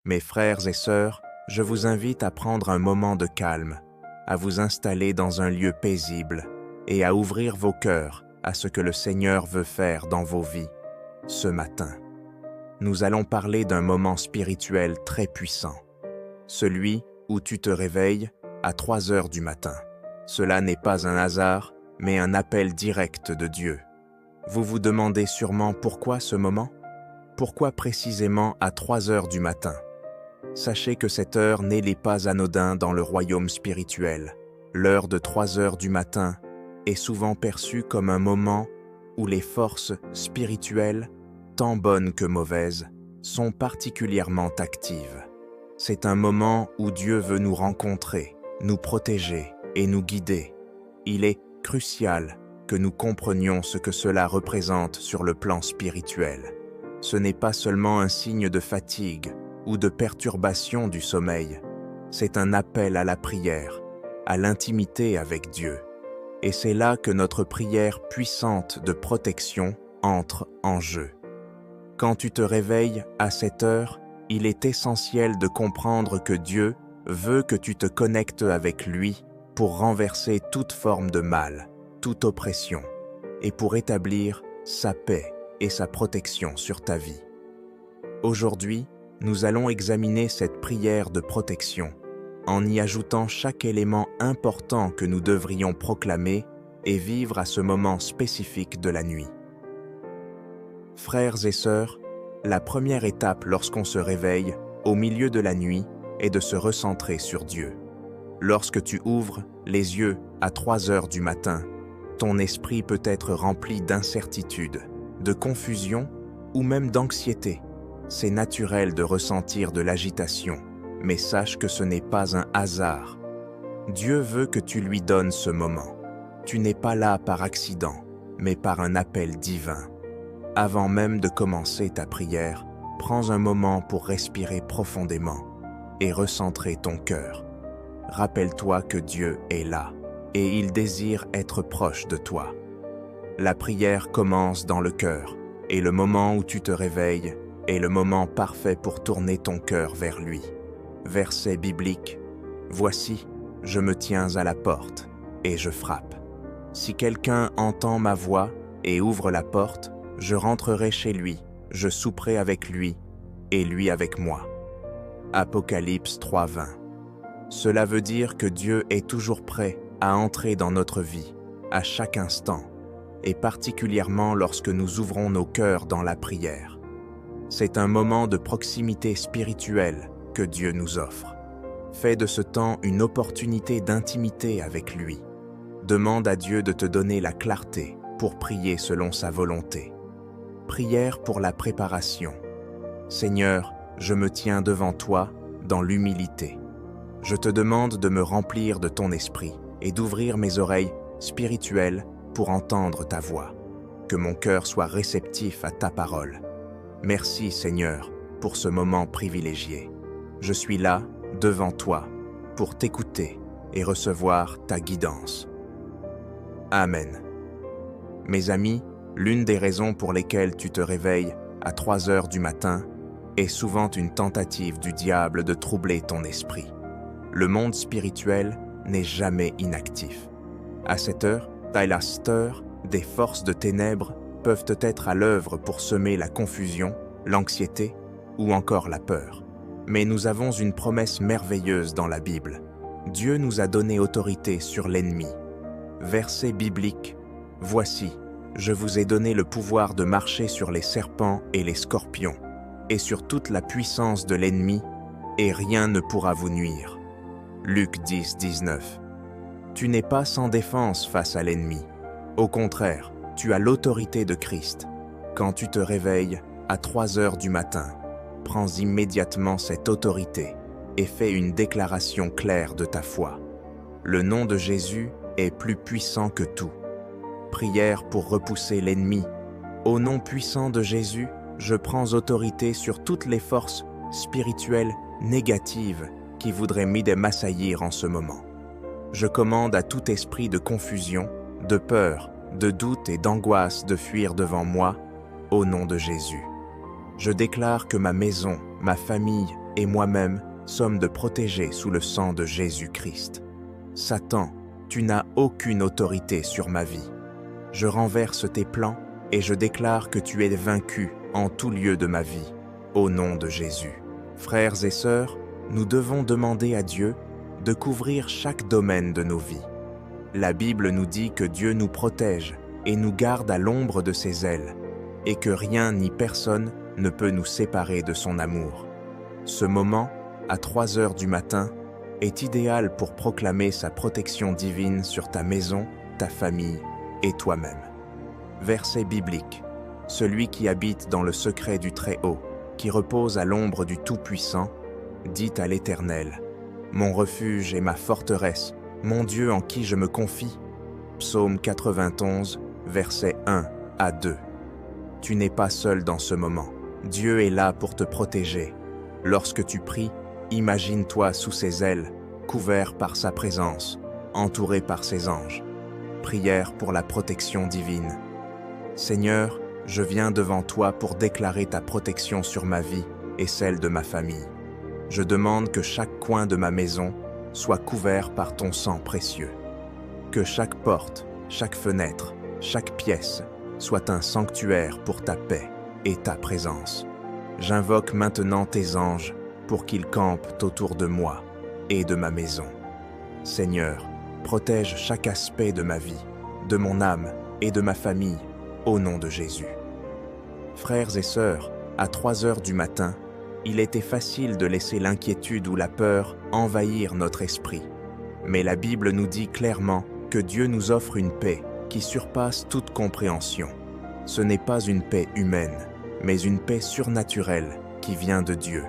Mes frères et sœurs, je vous invite à prendre un moment de calme, à vous installer dans un lieu paisible et à ouvrir vos cœurs à ce que le Seigneur veut faire dans vos vies ce matin. Nous allons parler d'un moment spirituel très puissant, celui où tu te réveilles à 3 heures du matin. Cela n'est pas un hasard, mais un appel direct de Dieu. Vous vous demandez sûrement pourquoi ce moment? Pourquoi précisément à 3 heures du matin? Sachez que cette heure n'est pas anodin dans le royaume spirituel. L'heure de 3 heures du matin est souvent perçue comme un moment où les forces spirituelles, tant bonnes que mauvaises, sont particulièrement actives. C'est un moment où Dieu veut nous rencontrer, nous protéger et nous guider. Il est crucial que nous comprenions ce que cela représente sur le plan spirituel. Ce n'est pas seulement un signe de fatigue ou de perturbation du sommeil, c'est un appel à la prière, à l'intimité avec Dieu. Et c'est là que notre prière puissante de protection entre en jeu. Quand tu te réveilles à cette heure, il est essentiel de comprendre que Dieu veut que tu te connectes avec lui pour renverser toute forme de mal, toute oppression, et pour établir sa paix et sa protection sur ta vie. Aujourd'hui, nous allons examiner cette prière de protection en y ajoutant chaque élément important que nous devrions proclamer et vivre à ce moment spécifique de la nuit. Frères et sœurs, la première étape lorsqu'on se réveille au milieu de la nuit est de se recentrer sur Dieu. Lorsque tu ouvres les yeux à 3 heures du matin, ton esprit peut être rempli d'incertitude, de confusion ou même d'anxiété. C'est naturel de ressentir de l'agitation, mais sache que ce n'est pas un hasard. Dieu veut que tu lui donnes ce moment. Tu n'es pas là par accident, mais par un appel divin. Avant même de commencer ta prière, prends un moment pour respirer profondément et recentrer ton cœur. Rappelle-toi que Dieu est là et il désire être proche de toi. La prière commence dans le cœur et le moment où tu te réveilles est le moment parfait pour tourner ton cœur vers lui. Verset biblique: « Voici, je me tiens à la porte et je frappe. Si quelqu'un entend ma voix et ouvre la porte, je rentrerai chez lui, je souperai avec lui et lui avec moi. » Apocalypse 3:20. Cela veut dire que Dieu est toujours prêt à entrer dans notre vie, à chaque instant, et particulièrement lorsque nous ouvrons nos cœurs dans la prière. C'est un moment de proximité spirituelle que Dieu nous offre. Fais de ce temps une opportunité d'intimité avec lui. Demande à Dieu de te donner la clarté pour prier selon sa volonté. Prière pour la préparation. Seigneur, je me tiens devant toi dans l'humilité. Je te demande de me remplir de ton esprit et d'ouvrir mes oreilles spirituelles pour entendre ta voix. Que mon cœur soit réceptif à ta parole. Merci Seigneur pour ce moment privilégié. Je suis là, devant toi, pour t'écouter et recevoir ta guidance. Amen. Mes amis, l'une des raisons pour lesquelles tu te réveilles à 3 heures du matin est souvent une tentative du diable de troubler ton esprit. Le monde spirituel n'est jamais inactif. À cette heure, des forces de ténèbres peuvent être à l'œuvre pour semer la confusion, l'anxiété ou encore la peur. Mais nous avons une promesse merveilleuse dans la Bible. Dieu nous a donné autorité sur l'ennemi. Verset biblique: « Voici, je vous ai donné le pouvoir de marcher sur les serpents et les scorpions, et sur toute la puissance de l'ennemi, et rien ne pourra vous nuire. » Luc 10:19. Tu n'es pas sans défense face à l'ennemi. Au contraire, tu as l'autorité de Christ. Quand tu te réveilles à 3 heures du matin, prends immédiatement cette autorité et fais une déclaration claire de ta foi. Le nom de Jésus est plus puissant que tout. Prière pour repousser l'ennemi. Au nom puissant de Jésus, je prends autorité sur toutes les forces spirituelles négatives qui voudraient m'assaillir en ce moment. Je commande à tout esprit de confusion, de peur, de doute et d'angoisse de fuir devant moi, au nom de Jésus. Je déclare que ma maison, ma famille et moi-même sommes de protégés sous le sang de Jésus-Christ. Satan, tu n'as aucune autorité sur ma vie. Je renverse tes plans et je déclare que tu es vaincu en tout lieu de ma vie, au nom de Jésus. Frères et sœurs, nous devons demander à Dieu de couvrir chaque domaine de nos vies. La Bible nous dit que Dieu nous protège et nous garde à l'ombre de ses ailes, et que rien ni personne ne peut nous séparer de son amour. Ce moment, à 3 heures du matin, est idéal pour proclamer sa protection divine sur ta maison, ta famille et toi-même. Verset biblique. Celui qui habite dans le secret du Très-Haut, qui repose à l'ombre du Tout-Puissant, dit à l'Éternel: Mon refuge et ma forteresse, mon Dieu en qui je me confie. Psaume 91, versets 1 à 2. Tu n'es pas seul dans ce moment. Dieu est là pour te protéger. Lorsque tu pries, imagine-toi sous ses ailes, couvert par sa présence, entouré par ses anges. Prière pour la protection divine. Seigneur, je viens devant toi pour déclarer ta protection sur ma vie et celle de ma famille. Je demande que chaque coin de ma maison soit couvert par ton sang précieux. Que chaque porte, chaque fenêtre, chaque pièce soit un sanctuaire pour ta paix et ta présence. J'invoque maintenant tes anges pour qu'ils campent autour de moi et de ma maison. Seigneur, protège chaque aspect de ma vie, de mon âme et de ma famille, au nom de Jésus. Frères et sœurs, à 3 heures du matin, il était facile de laisser l'inquiétude ou la peur envahir notre esprit. Mais la Bible nous dit clairement que Dieu nous offre une paix qui surpasse toute compréhension. Ce n'est pas une paix humaine, mais une paix surnaturelle qui vient de Dieu.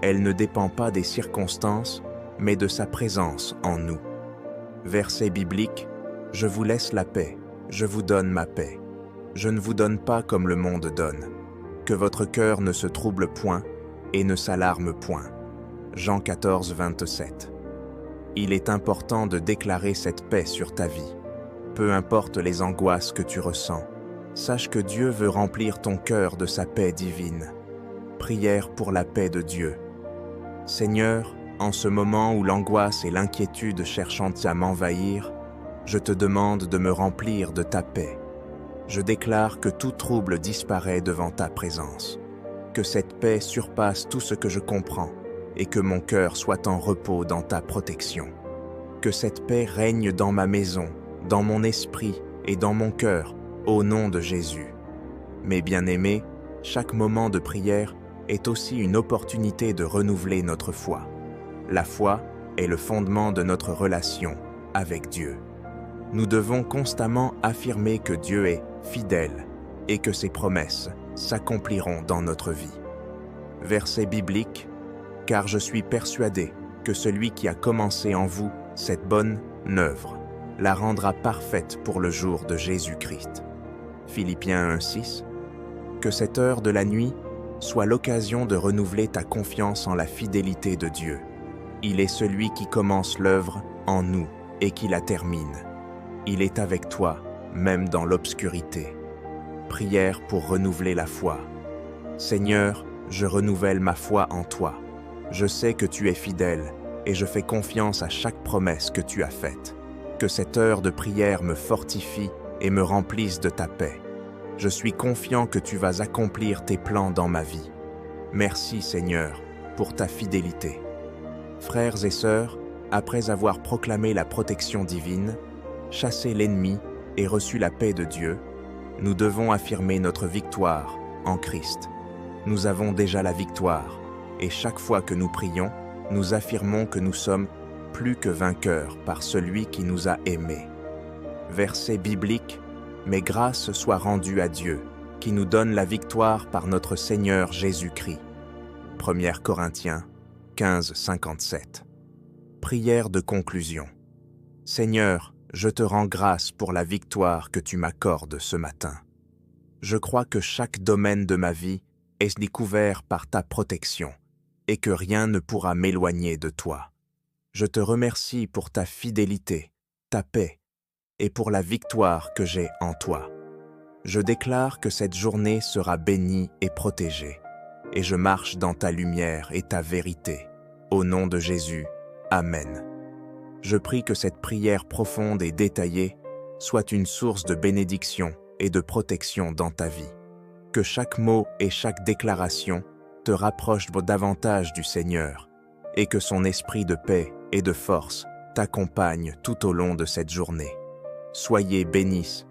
Elle ne dépend pas des circonstances, mais de sa présence en nous. Verset biblique: Je vous laisse la paix, je vous donne ma paix. Je ne vous donne pas comme le monde donne. Que votre cœur ne se trouble point et ne s'alarme point. Jean 14, 27. Il est important de déclarer cette paix sur ta vie. Peu importe les angoisses que tu ressens, sache que Dieu veut remplir ton cœur de sa paix divine. Prière pour la paix de Dieu. Seigneur, en ce moment où l'angoisse et l'inquiétude cherchent à m'envahir, je te demande de me remplir de ta paix. Je déclare que tout trouble disparaît devant ta présence, que cette paix surpasse tout ce que je comprends et que mon cœur soit en repos dans ta protection. Que cette paix règne dans ma maison, dans mon esprit et dans mon cœur, au nom de Jésus. Mes bien-aimés, chaque moment de prière est aussi une opportunité de renouveler notre foi. La foi est le fondement de notre relation avec Dieu. Nous devons constamment affirmer que Dieu est fidèle et que ses promesses s'accompliront dans notre vie. Verset biblique: Car je suis persuadé que celui qui a commencé en vous cette bonne œuvre la rendra parfaite pour le jour de Jésus-Christ. Philippiens 1,6. Que cette heure de la nuit soit l'occasion de renouveler ta confiance en la fidélité de Dieu. Il est celui qui commence l'œuvre en nous et qui la termine. Il est avec toi, même dans l'obscurité. Prière pour renouveler la foi. Seigneur, je renouvelle ma foi en toi. Je sais que tu es fidèle et je fais confiance à chaque promesse que tu as faite. Que cette heure de prière me fortifie et me remplisse de ta paix. Je suis confiant que tu vas accomplir tes plans dans ma vie. Merci Seigneur pour ta fidélité. Frères et sœurs, après avoir proclamé la protection divine, chassé l'ennemi et reçu la paix de Dieu, nous devons affirmer notre victoire en Christ. Nous avons déjà la victoire et chaque fois que nous prions, nous affirmons que nous sommes plus que vainqueurs par celui qui nous a aimés. Verset biblique: Mais grâce soit rendue à Dieu, qui nous donne la victoire par notre Seigneur Jésus-Christ. 1 Corinthiens 15, 57. Prière de conclusion. Seigneur, je te rends grâce pour la victoire que tu m'accordes ce matin. Je crois que chaque domaine de ma vie est découvert par ta protection et que rien ne pourra m'éloigner de toi. Je te remercie pour ta fidélité, ta paix et pour la victoire que j'ai en toi. Je déclare que cette journée sera bénie et protégée. et je marche dans ta lumière et ta vérité. Au nom de Jésus, Amen. Je prie que cette prière profonde et détaillée soit une source de bénédiction et de protection dans ta vie. Que chaque mot et chaque déclaration te rapproche davantage du Seigneur et que son esprit de paix et de force t'accompagne tout au long de cette journée. Soyez bénis